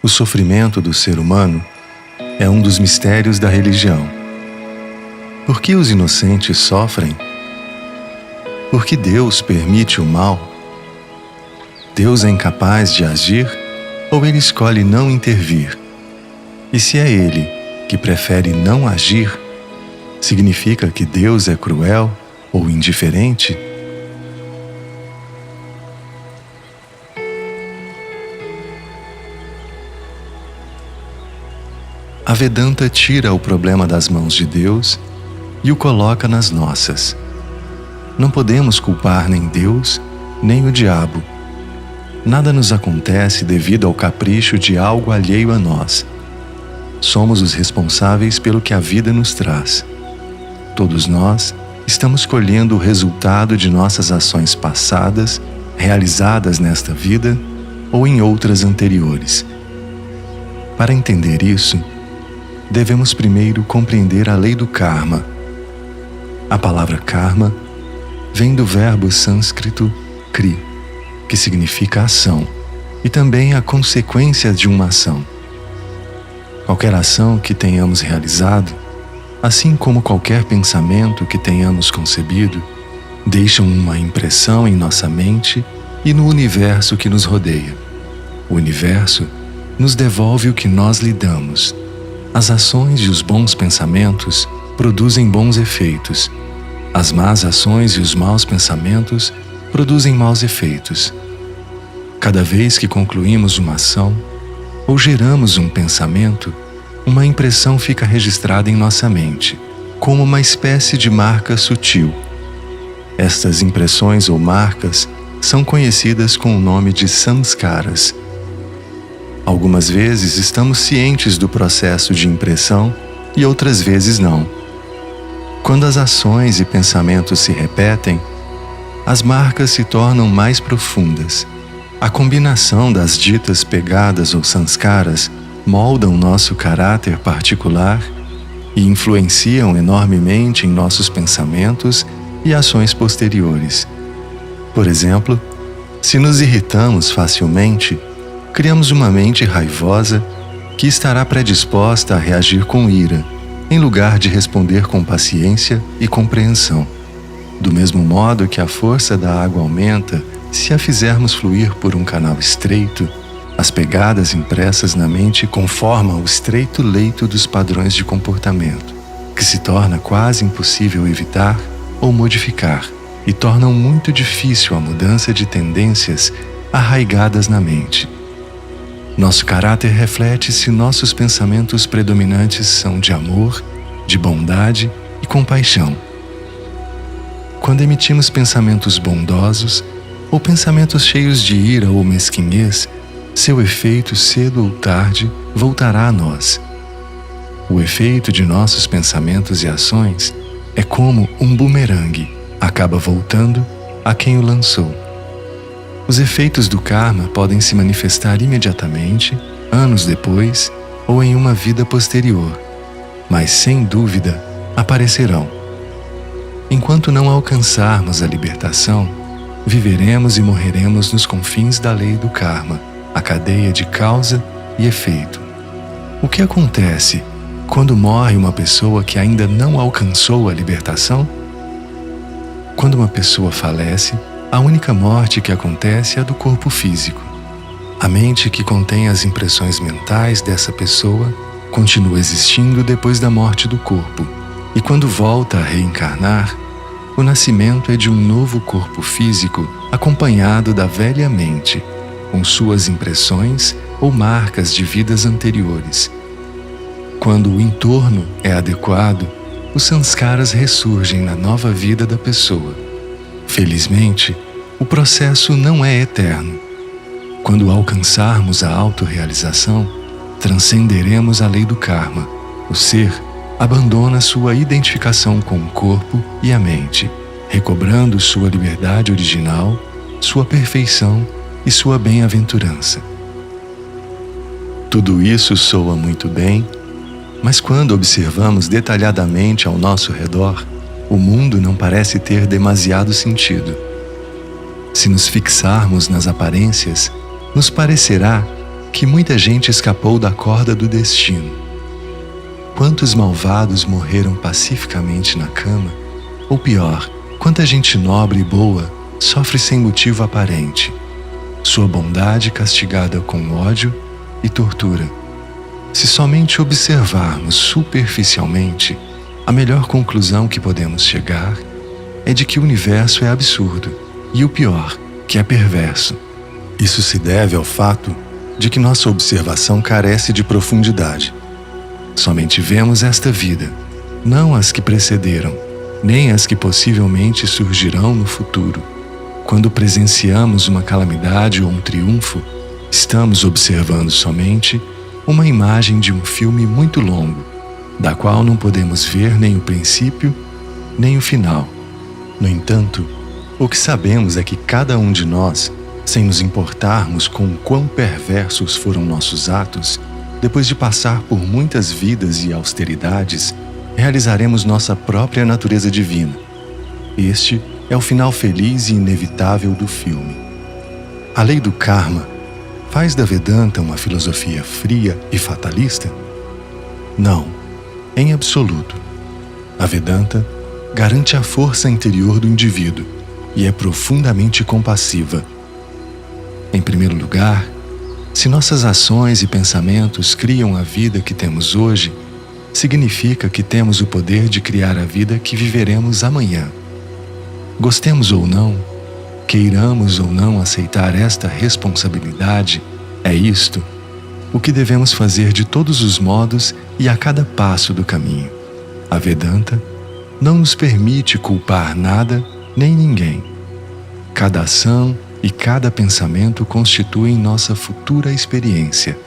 O sofrimento do ser humano é um dos mistérios da religião. Por que os inocentes sofrem? Por que Deus permite o mal? Deus é incapaz de agir ou Ele escolhe não intervir? E se é Ele que prefere não agir, significa que Deus é cruel ou indiferente? A Vedanta tira o problema das mãos de Deus e o coloca nas nossas. Não podemos culpar nem Deus, nem o diabo. Nada nos acontece devido ao capricho de algo alheio a nós. Somos os responsáveis pelo que a vida nos traz. Todos nós estamos colhendo o resultado de nossas ações passadas, realizadas nesta vida ou em outras anteriores. Para entender isso, devemos primeiro compreender a lei do karma. A palavra karma vem do verbo sânscrito kri, que significa ação, e também a consequência de uma ação. Qualquer ação que tenhamos realizado, assim como qualquer pensamento que tenhamos concebido, deixam uma impressão em nossa mente e no universo que nos rodeia. O universo nos devolve o que nós lhe damos. As ações e os bons pensamentos produzem bons efeitos. As más ações e os maus pensamentos produzem maus efeitos. Cada vez que concluímos uma ação ou geramos um pensamento, uma impressão fica registrada em nossa mente, como uma espécie de marca sutil. Estas impressões ou marcas são conhecidas com o nome de samskaras. Algumas vezes estamos cientes do processo de impressão e outras vezes não. Quando as ações e pensamentos se repetem, as marcas se tornam mais profundas. A combinação das ditas pegadas ou samskaras moldam nosso caráter particular e influenciam enormemente em nossos pensamentos e ações posteriores. Por exemplo, se nos irritamos facilmente, criamos uma mente raivosa que estará predisposta a reagir com ira, em lugar de responder com paciência e compreensão. Do mesmo modo que a força da água aumenta se a fizermos fluir por um canal estreito, as pegadas impressas na mente conformam o estreito leito dos padrões de comportamento, que se torna quase impossível evitar ou modificar, e tornam muito difícil a mudança de tendências arraigadas na mente. Nosso caráter reflete se nossos pensamentos predominantes são de amor, de bondade e compaixão. Quando emitimos pensamentos bondosos ou pensamentos cheios de ira ou mesquinhez, seu efeito, cedo ou tarde, voltará a nós. O efeito de nossos pensamentos e ações é como um bumerangue, acaba voltando a quem o lançou. Os efeitos do karma podem se manifestar imediatamente, anos depois ou em uma vida posterior, mas sem dúvida aparecerão. Enquanto não alcançarmos a libertação, viveremos e morreremos nos confins da lei do karma, a cadeia de causa e efeito. O que acontece quando morre uma pessoa que ainda não alcançou a libertação? Quando uma pessoa falece, a única morte que acontece é a do corpo físico. A mente que contém as impressões mentais dessa pessoa continua existindo depois da morte do corpo, e quando volta a reencarnar, o nascimento é de um novo corpo físico acompanhado da velha mente, com suas impressões ou marcas de vidas anteriores. Quando o entorno é adequado, os samskaras ressurgem na nova vida da pessoa. Felizmente, o processo não é eterno. Quando alcançarmos a autorrealização, transcenderemos a lei do karma. O ser abandona sua identificação com o corpo e a mente, recobrando sua liberdade original, sua perfeição e sua bem-aventurança. Tudo isso soa muito bem, mas quando observamos detalhadamente ao nosso redor, o mundo não parece ter demasiado sentido. Se nos fixarmos nas aparências, nos parecerá que muita gente escapou da corda do destino. Quantos malvados morreram pacificamente na cama? Ou pior, quanta gente nobre e boa sofre sem motivo aparente, sua bondade castigada com ódio e tortura. Se somente observarmos superficialmente, a melhor conclusão que podemos chegar é de que o universo é absurdo e o pior, que é perverso. Isso se deve ao fato de que nossa observação carece de profundidade. Somente vemos esta vida, não as que precederam, nem as que possivelmente surgirão no futuro. Quando presenciamos uma calamidade ou um triunfo, estamos observando somente uma imagem de um filme muito longo, da qual não podemos ver nem o princípio, nem o final. No entanto, o que sabemos é que cada um de nós, sem nos importarmos com o quão perversos foram nossos atos, depois de passar por muitas vidas e austeridades, realizaremos nossa própria natureza divina. Este é o final feliz e inevitável do filme. A lei do karma faz da Vedanta uma filosofia fria e fatalista? Não, em absoluto. A Vedanta garante a força interior do indivíduo e é profundamente compassiva. Em primeiro lugar, se nossas ações e pensamentos criam a vida que temos hoje, significa que temos o poder de criar a vida que viveremos amanhã. Gostemos ou não, queiramos ou não aceitar esta responsabilidade, é isto o que devemos fazer de todos os modos e a cada passo do caminho. A Vedanta não nos permite culpar nada nem ninguém. Cada ação e cada pensamento constituem nossa futura experiência.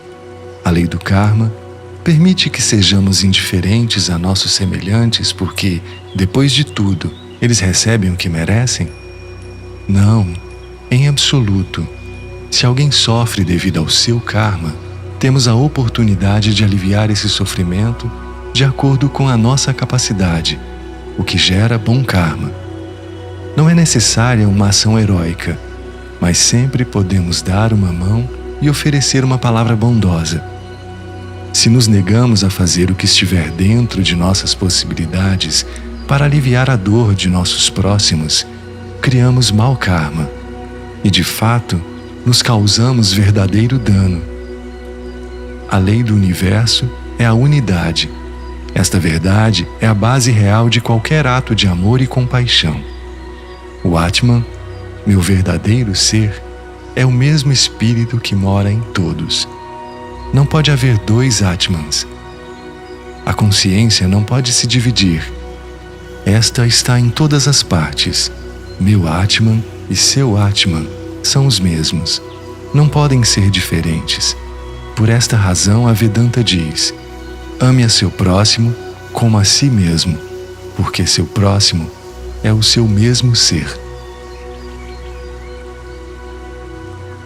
A lei do karma permite que sejamos indiferentes a nossos semelhantes porque, depois de tudo, eles recebem o que merecem? Não, em absoluto. Se alguém sofre devido ao seu karma, temos a oportunidade de aliviar esse sofrimento de acordo com a nossa capacidade, o que gera bom karma. Não é necessária uma ação heróica, mas sempre podemos dar uma mão e oferecer uma palavra bondosa. Se nos negamos a fazer o que estiver dentro de nossas possibilidades para aliviar a dor de nossos próximos, criamos mau karma e, de fato, nos causamos verdadeiro dano. A lei do universo é a unidade. Esta verdade é a base real de qualquer ato de amor e compaixão. O Atman, meu verdadeiro ser, é o mesmo espírito que mora em todos. Não pode haver dois Atmans. A consciência não pode se dividir. Esta está em todas as partes. Meu Atman e seu Atman são os mesmos. Não podem ser diferentes. Por esta razão, a Vedanta diz: ame a seu próximo como a si mesmo, porque seu próximo é o seu mesmo ser.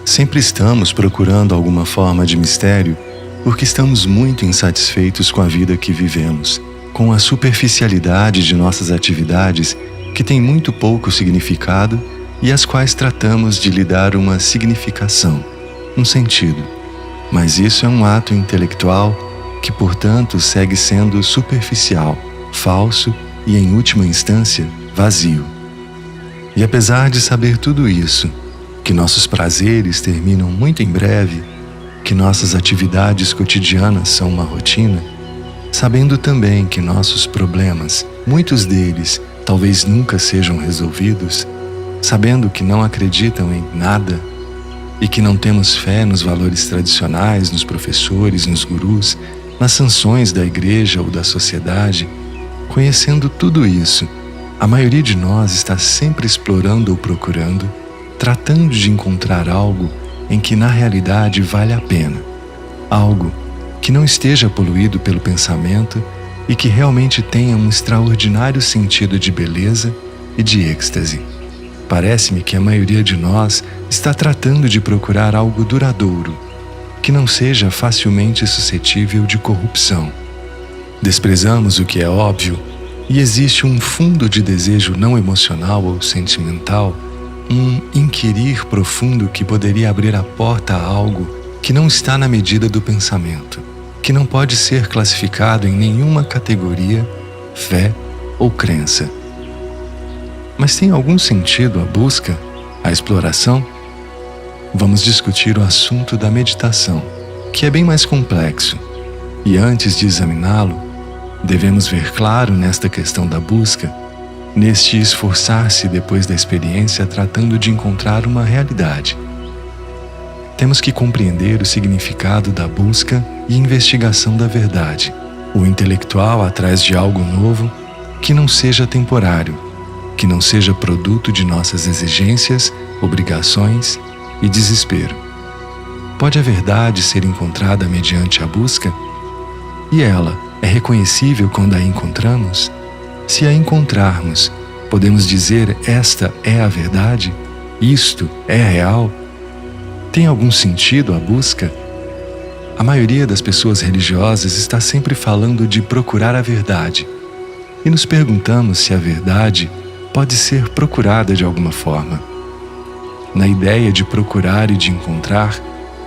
Sempre estamos procurando alguma forma de mistério porque estamos muito insatisfeitos com a vida que vivemos, com a superficialidade de nossas atividades que têm muito pouco significado e às quais tratamos de lhe dar uma significação, um sentido. Mas isso é um ato intelectual que, portanto, segue sendo superficial, falso e, em última instância, vazio. E apesar de saber tudo isso, que nossos prazeres terminam muito em breve, que nossas atividades cotidianas são uma rotina, sabendo também que nossos problemas, muitos deles, talvez nunca sejam resolvidos, sabendo que não acreditam em nada e que não temos fé nos valores tradicionais, nos professores, nos gurus, nas sanções da igreja ou da sociedade, conhecendo tudo isso, a maioria de nós está sempre explorando ou procurando, tratando de encontrar algo em que na realidade vale a pena, algo que não esteja poluído pelo pensamento e que realmente tenha um extraordinário sentido de beleza e de êxtase. Parece-me que a maioria de nós está tratando de procurar algo duradouro, que não seja facilmente suscetível de corrupção. Desprezamos o que é óbvio e existe um fundo de desejo não emocional ou sentimental, um inquirir profundo que poderia abrir a porta a algo que não está na medida do pensamento, que não pode ser classificado em nenhuma categoria, fé ou crença. Mas tem algum sentido a busca, a exploração? Vamos discutir o assunto da meditação, que é bem mais complexo. E antes de examiná-lo, devemos ver claro nesta questão da busca, neste esforçar-se depois da experiência tratando de encontrar uma realidade. Temos que compreender o significado da busca e investigação da verdade, o intelectual atrás de algo novo que não seja temporário, que não seja produto de nossas exigências, obrigações e desespero. Pode a verdade ser encontrada mediante a busca? E ela é reconhecível quando a encontramos? Se a encontrarmos, podemos dizer: esta é a verdade? Isto é real? Tem algum sentido a busca? A maioria das pessoas religiosas está sempre falando de procurar a verdade. E nos perguntamos se a verdade pode ser procurada de alguma forma. Na ideia de procurar e de encontrar,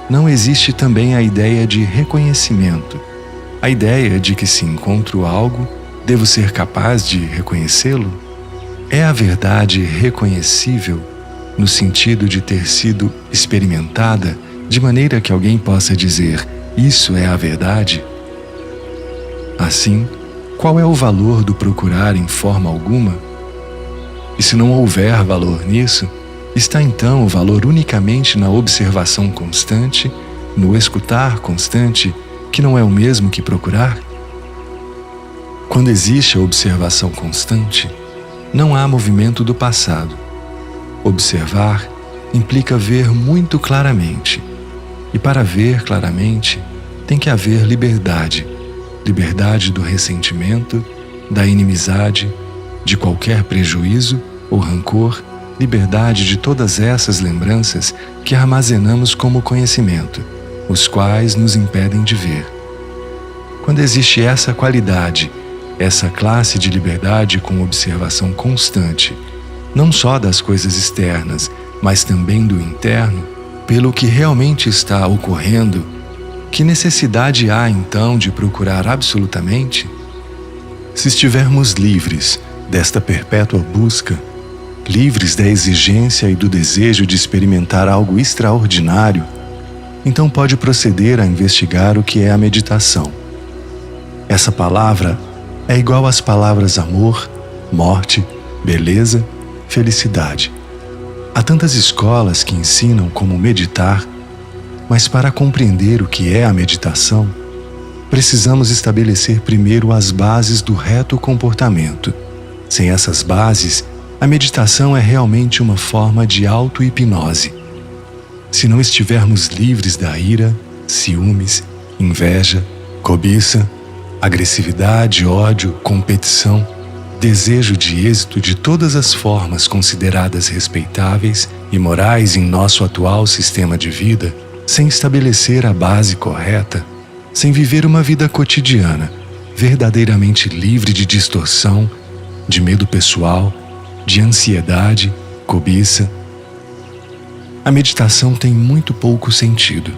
não existe também a ideia de reconhecimento, a ideia de que se encontro algo, devo ser capaz de reconhecê-lo? É a verdade reconhecível no sentido de ter sido experimentada de maneira que alguém possa dizer: isso é a verdade? Assim, qual é o valor do procurar em forma alguma? E se não houver valor nisso, está então o valor unicamente na observação constante, no escutar constante, que não é o mesmo que procurar? Quando existe a observação constante, não há movimento do passado. Observar implica ver muito claramente. E para ver claramente, tem que haver liberdade. Liberdade do ressentimento, da inimizade, de qualquer prejuízo ou rancor, liberdade de todas essas lembranças que armazenamos como conhecimento, os quais nos impedem de ver. Quando existe essa qualidade, essa classe de liberdade com observação constante, não só das coisas externas, mas também do interno, pelo que realmente está ocorrendo, que necessidade há então de procurar absolutamente? Se estivermos livres desta perpétua busca, livres da exigência e do desejo de experimentar algo extraordinário, então pode proceder a investigar o que é a meditação. Essa palavra é igual às palavras amor, morte, beleza, felicidade. Há tantas escolas que ensinam como meditar, mas para compreender o que é a meditação, precisamos estabelecer primeiro as bases do reto comportamento. Sem essas bases, a meditação é realmente uma forma de auto-hipnose. Se não estivermos livres da ira, ciúmes, inveja, cobiça, agressividade, ódio, competição, desejo de êxito de todas as formas consideradas respeitáveis e morais em nosso atual sistema de vida, sem estabelecer a base correta, sem viver uma vida cotidiana, verdadeiramente livre de distorção, de medo pessoal, de ansiedade, cobiça, a meditação tem muito pouco sentido.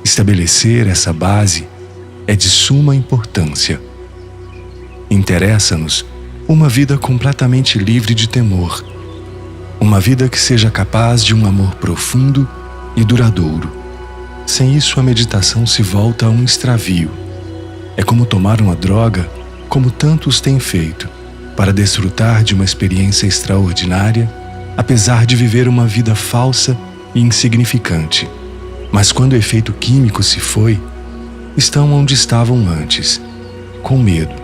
Estabelecer essa base é de suma importância. Interessa-nos uma vida completamente livre de temor, uma vida que seja capaz de um amor profundo e duradouro. Sem isso, a meditação se volta a um extravio. É como tomar uma droga, como tantos têm feito, para desfrutar de uma experiência extraordinária, apesar de viver uma vida falsa e insignificante. Mas quando o efeito químico se foi, estão onde estavam antes, com medo,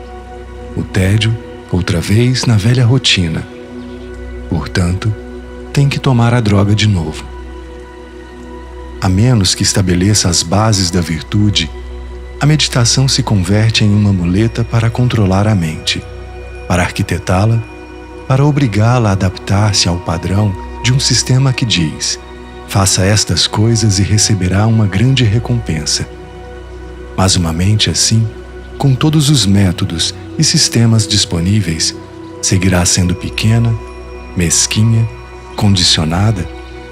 o tédio, outra vez na velha rotina. Portanto, tem que tomar a droga de novo. A menos que estabeleça as bases da virtude, a meditação se converte em uma muleta para controlar a mente, para arquitetá-la, para obrigá-la a adaptar-se ao padrão de um sistema que diz: faça estas coisas e receberá uma grande recompensa. Mas uma mente assim, com todos os métodos e sistemas disponíveis, seguirá sendo pequena, mesquinha, condicionada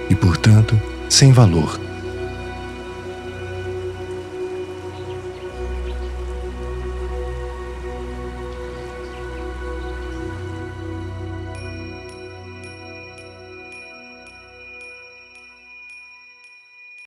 e, portanto, sem valor.